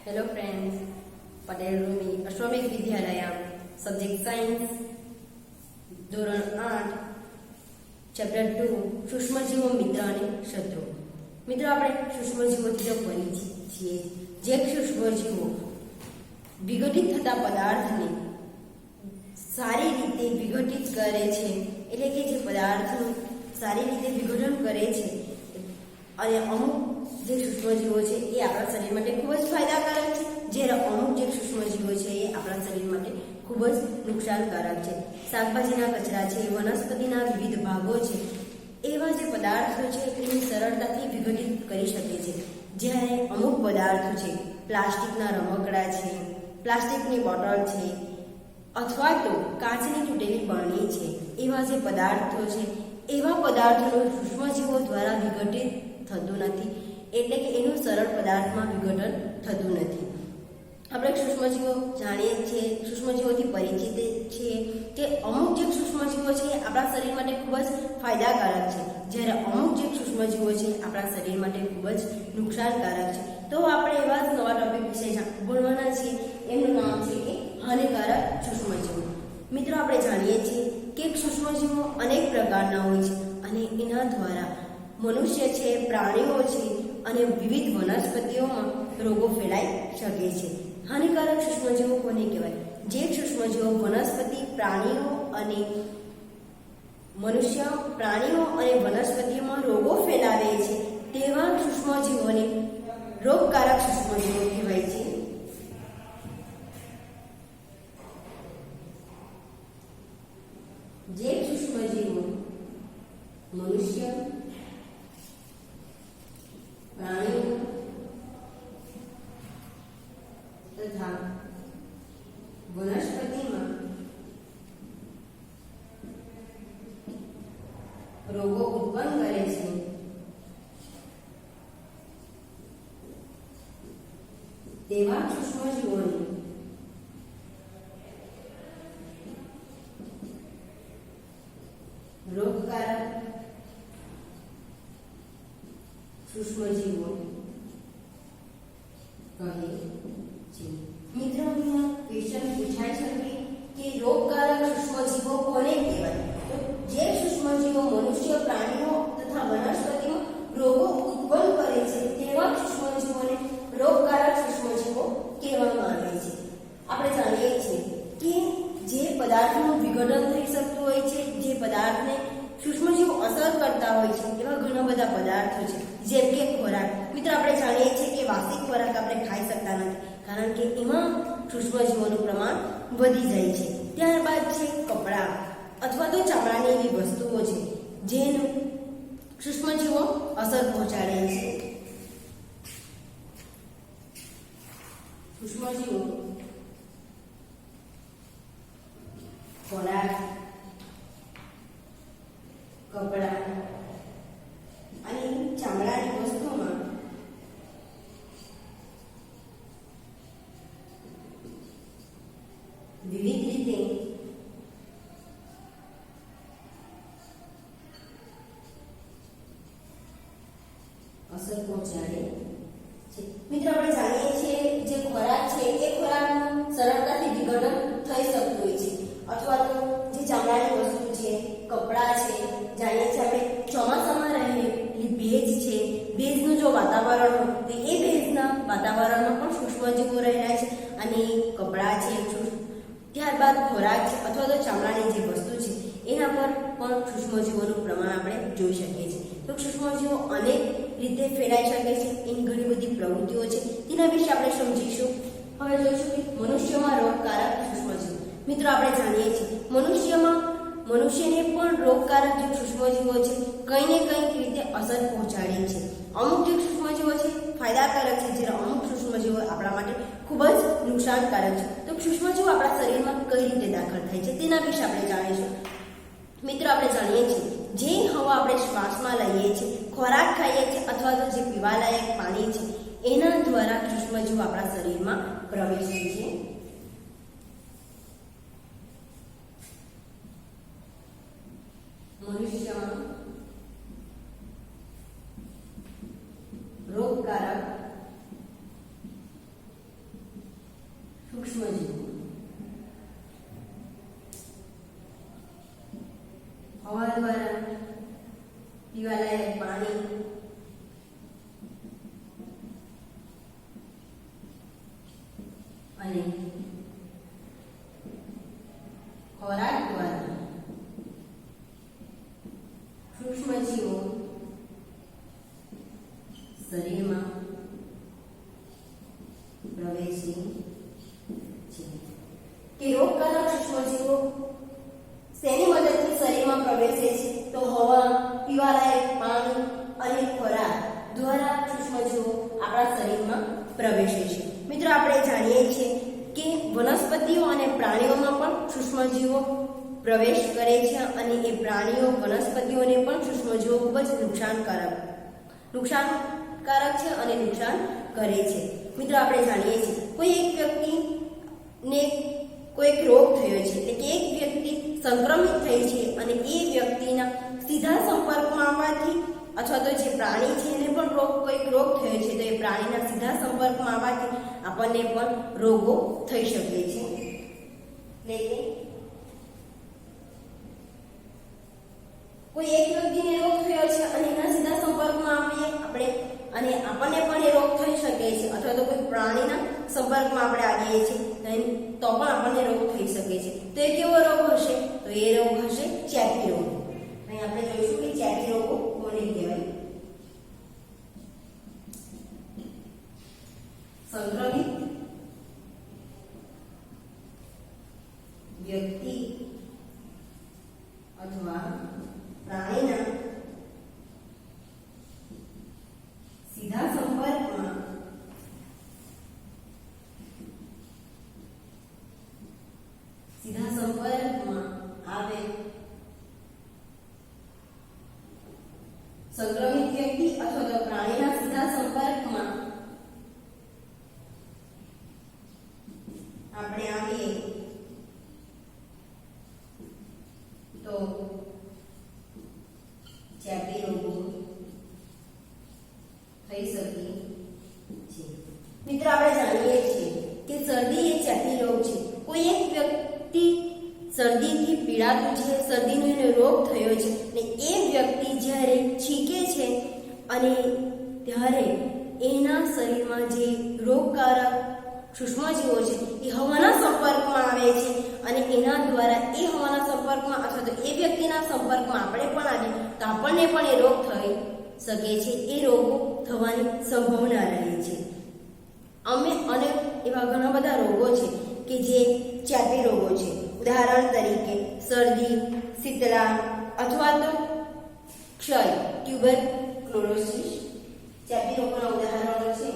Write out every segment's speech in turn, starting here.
Hello friends, Patel Rumi, Ashwamik Vidyalaya, Subject Science, ધોરણ 8, chapter 2, સૂક્ષ્મજીવો મિત્ર અને શત્રુ. મિત્રો આપણે સૂક્ષ્મજીવોથી તો પરિચિત છીએ. જે સૂક્ષ્મજીવો વિઘટિત થતા પદાર્થને સારી રીતે વિઘટિત કરે છે, એટલે કે જે પદાર્થનું સારી રીતે વિઘટન કરે છે, અને અમુક જે સૂક્ષ્મજીવો છે એ આપણા શરીર માટે ખૂબ જ ફાયદાકારક છે, જ્યારે અમુક જે સૂક્ષ્મજીવો છે એ આપણા શરીર માટે ખૂબ જ નુકસાનકારક છે. શાકભાજીના કચરા છે, વનસ્પતિના વિવિધ ભાગો છે, એવા જે પદાર્થો છે એને સરળતાથી વિઘટિત કરી શકે છે, જ્યારે અમુક પદાર્થો છે, પ્લાસ્ટિકના રમકડા છે, પ્લાસ્ટિકની બોટલ છે, અથવા તો કાચની તૂટેલી બરણી છે, એવા જે પદાર્થો છે એવા પદાર્થોનું સૂક્ષ્મજીવો દ્વારા વિઘટિત થતું નથી, એટલે કે એનું સરળ પદાર્થમાં વિઘટન થતું નથી. આપણે સૂક્ષ્મજીવો જાણીએ છીએ, સૂક્ષ્મજીવોથી પરિચિત છીએ કે અમુક જે સૂક્ષ્મજીવો છે આપણા શરીર માટે ખૂબ જ ફાયદાકારક છે, જ્યારે અમુક જે સૂક્ષ્મજીવો છે આપણા શરીર માટે ખૂબ જ નુકસાનકારક છે. તો આપણે એવા જ નવા ટોપિક વિશે ભણવાના છીએ. એમનું નામ છે કે હાનિકારક સૂક્ષ્મજીવો. મિત્રો આપણે જાણીએ છીએ કે સૂક્ષ્મજીવો અનેક પ્રકારના હોય છે, અને એના દ્વારા મનુષ્ય છે, પ્રાણીઓ છે અને વિવિધ વનસ્પતિઓમાં રોગો ફેલાઈ શકે છે. હાનિકારક સૂક્ષ્મજીવો કોને કહેવાય? જે સૂક્ષ્મજીવો વનસ્પતિ, પ્રાણીઓ અને મનુષ્ય, પ્રાણીઓ અને વનસ્પતિઓમાં રોગો ફેલાવે છે, તેવા સૂક્ષ્મજીવોને રોગકારક સૂક્ષ્મજીવો કહેવાય છે. જે સૂક્ષ્મજીવો મનુષ્ય, પ્રાણીઓ તથા વનસ્પતિમાં રોગો ઉત્પન્ન કરે છે, તેવા સૂક્ષ્મજીવોને રોગકારક સૂક્ષ્મજીવો કહે છે. મિત્રો અહીંયા ક્વેશ્ચન પૂછાય છે કે રોગકારક સૂક્ષ્મજીવો કોને કહેવાય? તો જે સૂક્ષ્મજીવો મનુષ્ય, પ્રાણીઓ તથા વનસ્પતિમાં રોગો ઉત્પન્ન કરે છે, તેવા સૂક્ષ્મજીવોને રોગકારક સૂક્ષ્મજીવો કહેવામાં આવે છે. આપણે જાણીએ છીએ કે જે પદાર્થનું વિઘટન થઈ શકતું હોય છે, જે પદાર્થને સૂક્ષ્મજીવો અસર કરતા હોય છે, એવા ઘણા બધા પદાર્થો છે, જેમ કે ખોરાક. મિત્રો આપણે જાણીએ છીએ કે વાસી ખોરાક આપણે ખાઈ શકતા નથી, કારણ કે એમાં સૂક્ષ્મજીવોનું પ્રમાણ વધી જાય છે. ત્યારબાદ છે કપડાં અથવા તો ચામડાની એવી વસ્તુઓ છે જેનું સૂક્ષ્મજીવો અસર પહોંચાડે છે. સૂક્ષ્મજીવો ખોરાક, કપડાં અને ચામડાની વસ્તુમાં વિવિધ રીતે અસર પહોંચાડે છે. મિત્રો આપણે જાણીએ છીએ જે ખોરાક છે એ ખોરાકનું સરળતાથી વિઘટન થઈ શકતું હોય છે, અથવા તો જે ચામડાની વસ્તુ છે, કપડાં છે, જાણીએ છીએ આપણે ચોમાસામાં રહેલી ભેજ છે, ભેજનું જો વાતાવરણ હોય તો એ ભેજના વાતાવરણમાં પણ સૂક્ષ્મજીવો રહેલા છે, અને કપડાં છે, ત્યારબાદ ખોરાક છે અથવા તો ચામડાની જે વસ્તુ છે એના પર પણ સૂક્ષ્મજીવોનું પ્રમાણ આપણે જોઈ શકીએ છીએ. તો સૂક્ષ્મજીવો અનેક રીતે ફેલાઈ શકે છે, એની ઘણી બધી પ્રવૃત્તિઓ છે, તેના વિશે આપણે સમજીશું. હવે જોઈશું કે મનુષ્યમાં રોગકારક સૂક્ષ્મજીવો. મિત્રો આપણે જાણીએ છીએ મનુષ્યને પણ રોગકારક જે સૂક્ષ્મજીવો છે કંઈ ને કંઈક રીતે અસર પહોંચાડે છે. અમુક જે સૂક્ષ્મજીવો છે ફાયદાકારક છે, જ્યારે અમુક સૂક્ષ્મજીવો આપણા માટે ખૂબ જ નુકસાનકારક છે. તો સૂક્ષ્મજીવો આપણા શરીરમાં કઈ રીતે દાખલ થાય છે તેના વિશે આપણે જાણીશું. મિત્રો આપણે જાણીએ છીએ જે હવા આપણે શ્વાસમાં લઈએ છીએ, ખોરાક ખાઈએ છીએ અથવા તો જે પીવાલાયક પાણી છે એના દ્વારા સૂક્ષ્મજીવો આપણા શરીરમાં પ્રવેશે છે. મનુષ્યમાં રોગકારક સૂક્ષ્મજીવો હવા દ્વારા પીવાલાયક પાણી અને ખોરાક દ્વારા સૂક્ષ્મજીવો શરીરમાં પ્રવેશે છે કે રોગકારક સૂક્ષ્મજીવો શેની મદદથી શરીરમાં પ્રવેશે છે? તો હવા, પીવાલાયક પાણી અને ખોરાક દ્વારા સૂક્ષ્મજીવો આપણા શરીરમાં પ્રવેશે છે. મિત્રો, આપણે જાણીએ છીએ કે વનસ્પતિઓ અને પ્રાણીઓમાં પણ સૂક્ષ્મજીવો પ્રવેશ કરે છે અને એ પ્રાણીઓ વનસ્પતિઓને પણ સૂક્ષ્મજીવો ખૂબ જ નુકસાનકારક છે અને નુકસાન કરે છે. મિત્રો, આપણે જાણીએ છીએ કોઈ એક વ્યક્તિને કોઈક રોગ થયો છે એટલે કે એક વ્યક્તિ સંક્રમિત થઈ છે અને એ વ્યક્તિના સીધા સંપર્કમાં આવવાથી અથવા તો જે પ્રાણી છે એને પણ કોઈક રોગ થયો છે તો એ પ્રાણીના સીધા સંપર્કમાં આવવાથી આપણને પણ રોગો થઈ શકે છે. એટલે કે કોઈ એક વ્યક્તિને રોગ થયો છે અને એના સીધા સંપર્કમાં આવીએ આપણે અને આપણને પણ એ રોગ થઈ શકે છે અથવા તો કોઈ પ્રાણીના સંપર્કમાં આપણે આવીએ છીએ તો પણ આપણને રોગ થઈ શકે છે. તો એ કેવો રોગ હશે? તો એ રોગ હશે ચેપી રોગ. અહીં આપણે જોઈશું કે ચેપી રોગો કોને કહેવાય. સંક્રમિત વ્યક્તિ અથવા પ્રાણીના સીધા સંપર્કમાં આવે સંક્રમિત વ્યક્તિ અથવા તો પ્રાણીના સીધા સંપર્કમાં આપણે આવીએ તો ચેપી રોગો થઈ શકે છે. મિત્રો, આપણે જાણીએ છીએ કે શરદી એ ચેપી રોગ છે. કોઈ એક વ્યક્તિ શરદીથી પીડાતું છે, શરદીનો એને રોગ થયો છે અને એ વ્યક્તિ જ્યારે છીંકે છે અને ત્યારે એના શરીરમાં જે રોગકારક સૂક્ષ્મજીવો છે એ હવાના સંપર્કમાં આવે છે અને એના દ્વારા એ હવાના સંપર્કમાં અથવા તો એ વ્યક્તિના સંપર્કમાં આપણે પણ આવીએ તો આપણને પણ એ રોગ થઈ શકે છે. એ રોગો થવાની સંભાવના રહે છે. અને એવા ઘણા બધા રોગો છે કે જે ચેપી રોગો છે. ઉદાહરણ તરીકે શરદી, શીતળા અથવા તો ક્ષય, ટ્યુબરક્લોસિસ ચેપી રોગોના ઉદાહરણો છે.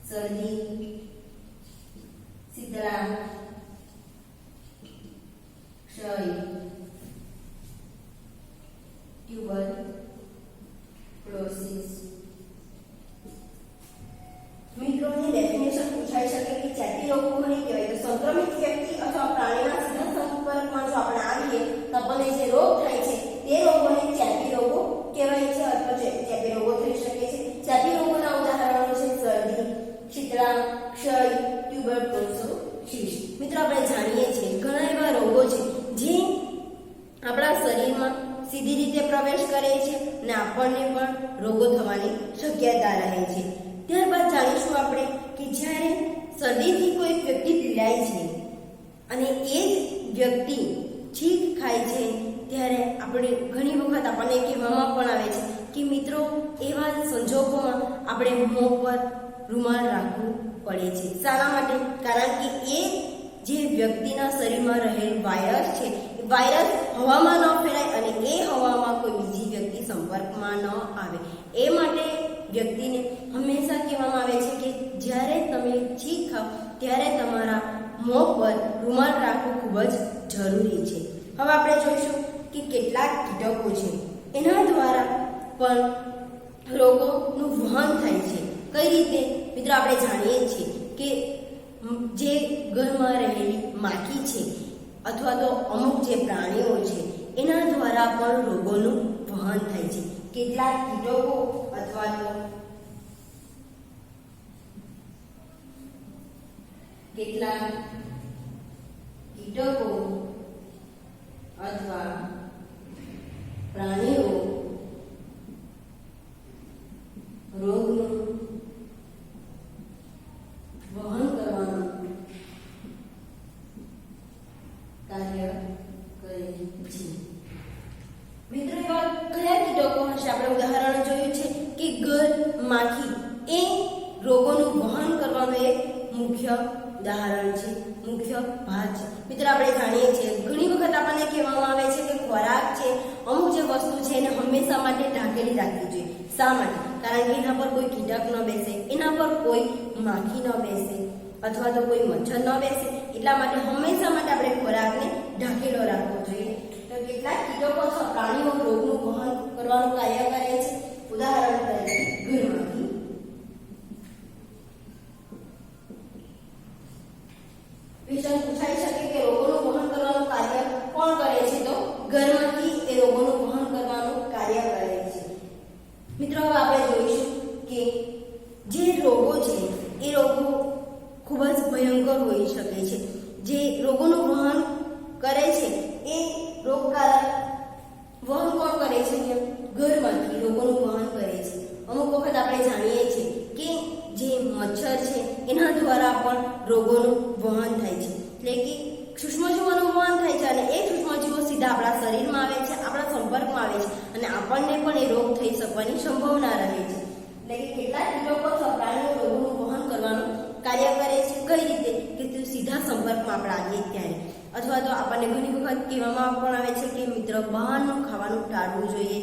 શરદી, શીતળા, ક્ષય, ટ્યુબરક્લોસિસ. મિત્રોની ડેફિનેશન પૂછાઈ શકે કે ચેપી રોગ કોને કહેવાય? તો સંક્રમિત વ્યક્તિ અથવા પ્રાણીના સીધા સંપર્કમાં જો આપણે આવીએ તો આપણને જે રોગ થાય છે તે રોગોને ચેપી રોગો કહેવાય છે અથવા ચેપી રોગો થઈ શકે છે. ચેપી રોગોના ઉદાહરણો છે શરદી, શીતળા, ક્ષય, ટ્યુબરક્લોસિસ. મિત્રો, આપણે જાણીએ છીએ ઘણા એવા રોગો છે જે આપણા શરીરમાં સીધી રીતે પ્રવેશ કરે છે અને આપણને પણ રોગો થવાની શક્યતા રહે છે. ત્યારબાદ જાણીશું આપણે કે જ્યારે શરદીથી કોઈ વ્યક્તિ પીડાય છે અને એ જ વ્યક્તિ છીંક ખાય છે ત્યારે આપણે ઘણી વખત આપણને કહેવામાં પણ આવે છે કે મિત્રો એવા સંજોગોમાં આપણે મોં પર રૂમાલ રાખવું પડે છે. શાના માટે? કારણ કે એ જે વ્યક્તિના શરીરમાં રહેલ વાયરસ છે એ વાયરસ હવામાં ન ફેલાય અને એ હવામાં કોઈ બીજી વ્યક્તિ સંપર્કમાં ન આવે. એ માટે વ્યક્તિને હંમેશા કહેવામાં આવે છે કે જ્યારે તમે છીંક ખાવ ત્યારે તમારા મોં પર રૂમાલ રાખવું ખૂબ જ જરૂરી છે. હવે આપણે જોઈશું કે કેટલાક કીટકો છે એના દ્વારા પણ રોગોનું વહન થાય છે. કઈ રીતે? મિત્રો, આપણે જાણીએ છીએ કે જે ઘરમાં રહેલી માખી છે અથવા તો અમુક જે પ્રાણીઓ છે એના દ્વારા પણ રોગોનું વહન થાય છે. કેટલાક કીટકો અથવા તો કેટલાક કીટકો અથવા પ્રાણીઓ રોગનું વહન કરવાનું કાર્ય કરે છે. મિત્રો, એવા કયા કીટકો હશે? આપણે ઉદાહરણ જોયું છે કે ગર, માખી એ રોગોનું વહન કરવાનું એક મુખ્ય ઉદાહરણ છે, મુખ્ય ભાગ છે. મિત્રો, આપણે જાણીએ છીએ ઘણી વખત આપણને કહેવામાં આવે છે કે ખોરાક છે, અમુક જે વસ્તુ છે એને હંમેશા માટે ઢાંકેલી રાખવી જોઈએ. શા માટે? કારણ કે એના પર કોઈ કીટક ન બેસે, એના પર કોઈ માખી ન બેસે અથવા તો કોઈ મચ્છર ન બેસે, એટલા માટે હંમેશા માટે આપણે ખોરાકને ઢાંકેલો રાખવો જોઈએ. તો કેટલાક કીટકો અથવા પ્રાણીઓ રોગનું વહન કરવાનું કાર્ય કરે છે. ઉદાહરણ તરીકે ઘરમાખી. ક્વેશ્ચન પૂછાઈ શકે કે રોગોનું વહન કરવાનું કાર્ય કોણ કરે છે? તો ઘરમાખી એ રોગોનું વહન કરવાનું કાર્ય કરે છે. મિત્રો, હવે આપણે જોઈશું કે જે રોગો છે એ રોગો ખૂબ જ ભયંકર હોઈ શકે છે. જે રોગોનું વહન કરે છે એ રોગકારક વહન કોણ કરે છે? ઘરમાખી રોગોનું વહન કરે છે. અમુક વખત આપણે જાણીએ છીએ કે જે મચ્છર છે એના દ્વારા પણ રોગોનું વહન થાય છે. એટલે કે સૂક્ષ્મજીવોનું વહન થાય છે અને એ સૂક્ષ્મજીવો સીધા આપણા શરીરમાં આવે છે, આપણા સંપર્કમાં આવે છે અને આપણને પણ એ રોગ થઈ શકવાની સંભાવના રહે છે. એટલે કે કેટલાક કીટકો અથવા પ્રાણીઓ રોગોનું વહન કરવાનું કાર્ય કરે છે. કઈ રીતે? કે તે સીધા સંપર્કમાં આપણે આવીએ ત્યારે, અથવા તો આપણને ઘણી વખત કહેવામાં પણ આવે છે કે મિત્ર, બહારનું ખાવાનું ટાળવું જોઈએ,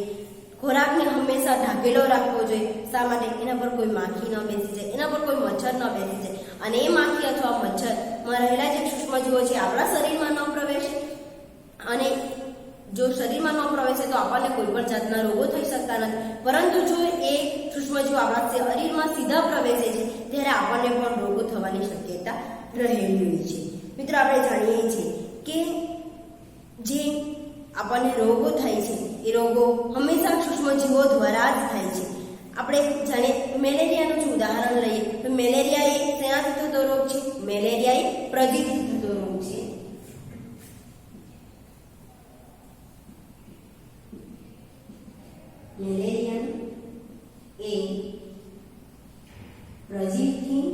ખોરાકને હંમેશા ઢાંકેલો રાખવો જોઈએ. શા માટે? એના પર કોઈ માખી ન બેસી જાય, એના પર કોઈ મચ્છર ન બેસી જાય અને એ માખી અથવા મચ્છરમાં રહેલા જે સૂક્ષ્મજીવો છે આપણા શરીરમાં ન પ્રવેશે અને જો શરીરમાં ન પ્રવેશે તો આપણને કોઈ પણ જાતના રોગો થઈ શકતા નથી. પરંતુ જો એ સૂક્ષ્મજીવો આપણા શરીરમાં સીધા પ્રવેશે છે ત્યારે આપણને પણ રોગો થવાની શક્યતા રહેલી હોય છે. મિત્રો, આપણે જાણીએ છીએ કે જે આપણને રોગો થાય છે એ રોગો હંમેશા સૂક્ષ્મજીવો દ્વારા જ થાય છે. આપણે જાણીએ મેલેરિયાનું જ ઉદાહરણ લઈએ તો મેલેરિયા એ શેનાથી થતો રોગ છે? મેલેરિયા એ પ્રજીવથી થતો રોગ છે. મેલેરિયા એ પ્રજીવથી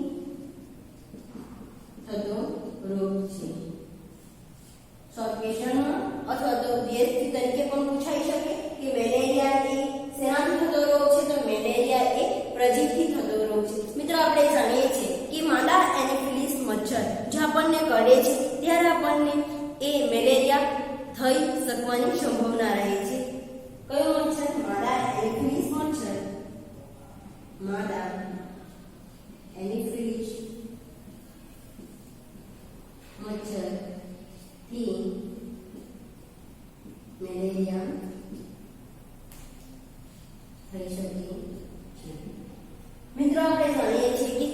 થતો રોગ છે. શોર્ટ ક્વેશ્ચનમાં અથવા તો DST તરીકે પણ પૂછાઈ શકે કે મેલેરિયા એ શેનાથી થતો રોગ છે? તો મેલેરિયા એ પ્રજીવથી થતો રોગ છે. મિત્રો, આપણે જાણીએ છીએ કે માદા એનોફિલિસ મચ્છર જે આપણને કરડે છે ત્યારે આપણને એ મેલેરિયા થઈ શકવાની સંભાવના રહે છે. કયો મચ્છર? માદા એનોફિલિસ મચ્છર. માદા એનોફિલિસ મચ્છર થી મેલેરિયા થઈ શકે છે. મિત્રો, આપણે જાણીએ છીએ કે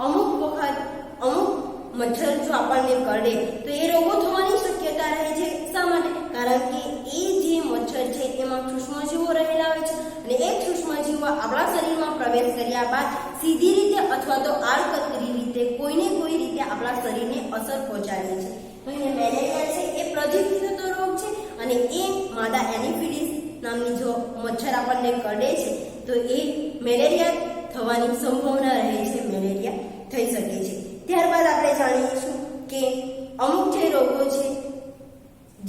અમુક વખત અમુક મચ્છર જો આપણને કરડે તો એ રોગો થવાની શક્યતા રહે છે. શા માટે? કારણ કે એ જે મચ્છર છે એમાં સૂક્ષ્મજીવો રહેલા હોય છે અને એ સૂક્ષ્મજીવો આપણા શરીરમાં પ્રવેશ કર્યા બાદ સીધી રીતે અથવા તો આડકતરી રીતે કોઈને કોઈ રીતે આપણા શરીરને અસર પહોંચાડે છે. તો એ મેલેરિયા છે એ પ્રજીવથી થતો રોગ છે અને એ માદા એનોફિલિસ નામની જો મચ્છર આપણને કરડે છે તો એ મેલેરિયા થવાની સંભાવના રહે છે, મેલેરિયા થઈ શકે છે. ત્યારબાદ આપણે જાણીશું કે અમુક જે રોગો છે,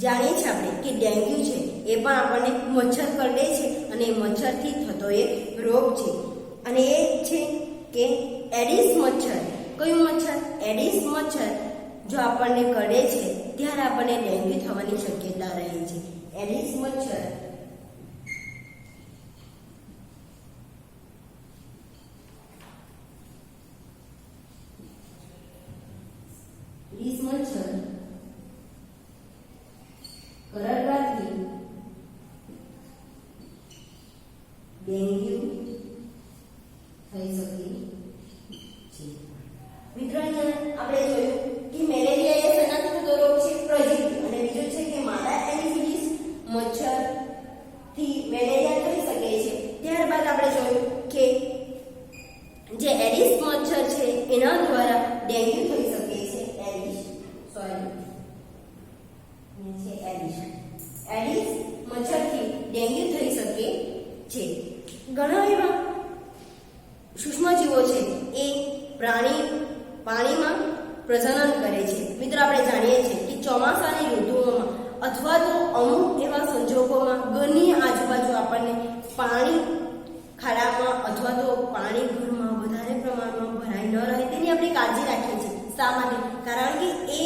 જાણીએ છીએ આપણે કે ડેન્ગ્યુ છે એ પણ આપણને મચ્છર કરડે છે અને એ મચ્છરથી થતો એક રોગ છે અને એ છે કે એડિસ મચ્છર. કયું મચ્છર? એડિસ મચ્છર જો આપણને કરડે છે ત્યારે આપણને ડેન્ગ્યુ થવાની શક્યતા રહે છે. એડિસ મચ્છર કરડવાથી ડેન્ગ્યુ થઈ શકે છે. મિત્રો, અહીંયા આપણે જોયું કે મેલેરિયા એ શેનાથી થતો રોગ છે? પ્રજીવથી. અને બીજું છે કે માદા એનોફિલિસ મચ્છર થી મેલેરિયા થઈ શકે છે. ત્યારબાદ આપણે જોયું કે જે એડિસ મચ્છર છે એના દ્વારા ડેન્ગ્યુ થઈ શકે છે. સૂક્ષ્મજીવો છે એ પાણીમાં પ્રજનન કરે છે. મિત્રો આપણે જાણીએ છીએ કે ચોમાસાની ઋતુઓમાં અથવા તો અમુક એવા સંજોગોમાં ઘરની આજુબાજુ આપણને પાણી ખાડામાં અથવા તો પાણી ઘરમાં વધારે પ્રમાણમાં ભરાઈ ન રહે તેની આપણે કાળજી રાખીએ છીએ. શા માટે? કારણ કે એ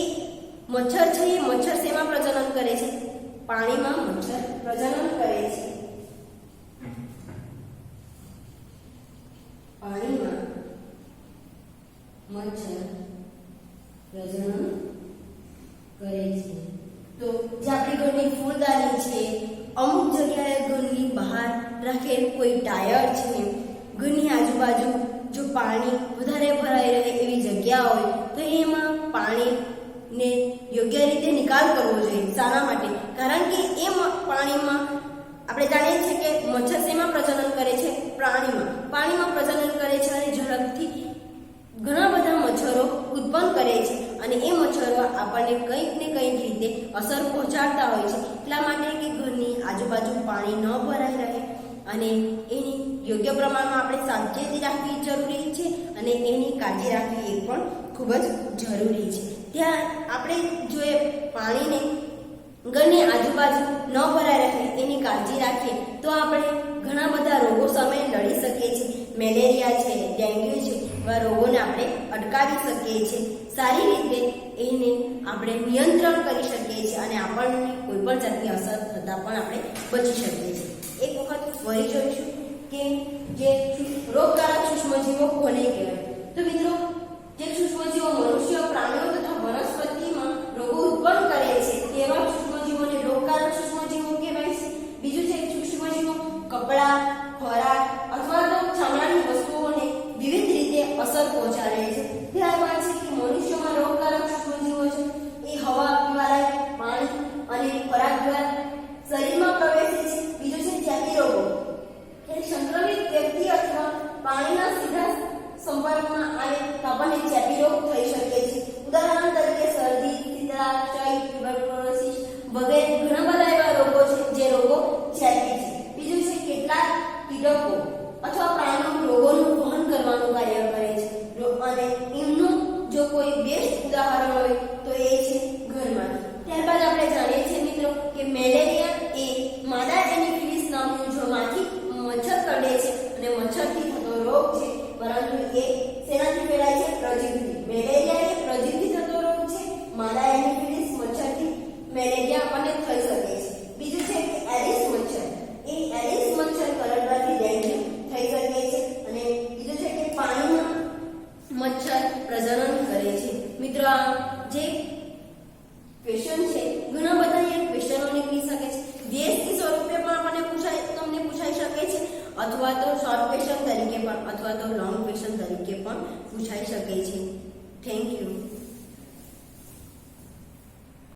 મચ્છર છે એ મચ્છર શેમાં પ્રજનન કરે છે? પાણીમાં મચ્છર પ્રજનન કરે છે. પાણીમાં મચ્છર પ્રજનન કરે છે. તો જે આપણી ઘરની ફૂલદાની છે, અમુક જગ્યાએ ઘરની બહાર રાખેલ કોઈ ટાયર છે, ઘરની આજુબાજુ જો પાણી વધારે ભરાઈ રહે એવી જગ્યા હોય તો એમાં પાણીને યોગ્ય રીતે નિકાલ કરવો જોઈએ. શાના માટે? કારણ કે એ પાણીમાં આપણે જાણીએ છીએ કે મચ્છર શેમાં પ્રજનન કરે છે? પાણીમાં પ્રજનન કરે છે અને ઝડપથી ઘણા બધા મચ્છરો ઉત્પન્ન કરે છે અને એ મચ્છરો આપણને કંઈક ને કંઈક રીતે અસર પહોંચાડતા હોય છે. એટલા માટે કે ઘરની આજુબાજુ પાણી ન ભરાઈ રહે અને એની યોગ્ય પ્રમાણમાં આપણે સાવચેતી રાખવી જરૂરી છે અને એની કાળજી રાખવી એ પણ ખૂબ જ જરૂરી છે. ત્યાં આપણે જોઈએ પાણીને ઘરની આજુબાજુ ન ભરાઈ રહે એની કાળજી રાખીએ તો આપણે ઘણા બધા રોગો સામે લડી શકીએ છીએ. મેલેરિયા છે, ડેન્ગ્યુ છે, એવા રોગોને આપણે અટકાવી શકીએ છીએ. સારી રીતે એને આપણે નિયંત્રણ કરી શકીએ છીએ અને આપણને કોઈ પણ જાતની અસર થતાં પણ આપણે બચી શકીએ છીએ. એક વખત ફરી જોઈશું કે જે રોગકારક સૂક્ષ્મજીવો કોને કહેવાય. તો મિત્રો, જે સૂક્ષ્મજીવો મનુષ્ય, પ્રાણીઓ તથા વનસ્પતિમાં રોગો ઉત્પન્ન કરે છે તેવા સૂક્ષ્મજીવોને રોગકારક સૂક્ષ્મજીવો કહેવાય છે. બીજું છે સૂક્ષ્મજીવો કપડાં, ખોરાક અથવા તો ચામડાની વસ્તુઓને વિવિધ રીતે અસર પહોંચાડે છે. ત્યારબાદ છે કે મનુષ્યમાં રોગકારક સૂક્ષ્મજીવો છે એ હવા, પીવાલાયક પાણી અને ખોરાક દ્વારા શરીરમાં પ્રવેશે છે. બીજું છે ચેપી રોગો. સંક્રમિત વ્યક્તિ અથવા પાણીના સીધા સંપર્કમાં આવે તો આપણને ચેપી રોગ થઈ શકે છે. ઉદાહરણ તરીકે શરદી, શીતળા, ક્ષય, ટ્યુબરક્લોસિસ વગેરે ઘણા બધા એવા રોગો છે જે રોગો ચેપી છે. બીજું છે કેટલાક કીટકો અથવા પ્રાણીઓ રોગોનું વહન કરવાનું કાર્ય કરે છે અને એમનું જો કોઈ બેસ્ટ ઉદાહરણ હોય તો એ છે ઘરમાંથી. ત્યારબાદ આપણે જાણીએ છીએ મિત્રો કે મેલેરિયા એ માદા એનોફિલિસ નામનું જોમાંથી મચ્છર કરડે છે અને મચ્છરથી થતો રોગ છે, પરંતુ એ શેનાથી ફેલાય છે? પ્રજીવથી. મેલેરિયા એ પ્રજીવથી થતો રોગ છે. માદા એનોફિલિસ મચ્છરથી મેલેરિયા આપણને થઈ શકે છે. બીજું છે કે એરિસ મચ્છર. એ એરિસ મચ્છર કરડવાથી ડેન્ગ્યુ થઈ શકે છે. અને બીજું છે કે પાણીમાં મચ્છર પ્રજનન કરે છે. મિત્રો, આ જે ક્વેશ્ચન છે ઘણા બધા અહીંયા ક્વેશ્ચનો નીકળી શકે છે. ડીએસસી સ્વરૂપે પણ આપણને તમને પૂછાઈ શકે છે અથવા તો શોર્ટ ક્વેશ્ચન તરીકે પણ અથવા તો લોંગ ક્વેશ્ચન તરીકે પણ પૂછાઈ શકે છે. Thank you.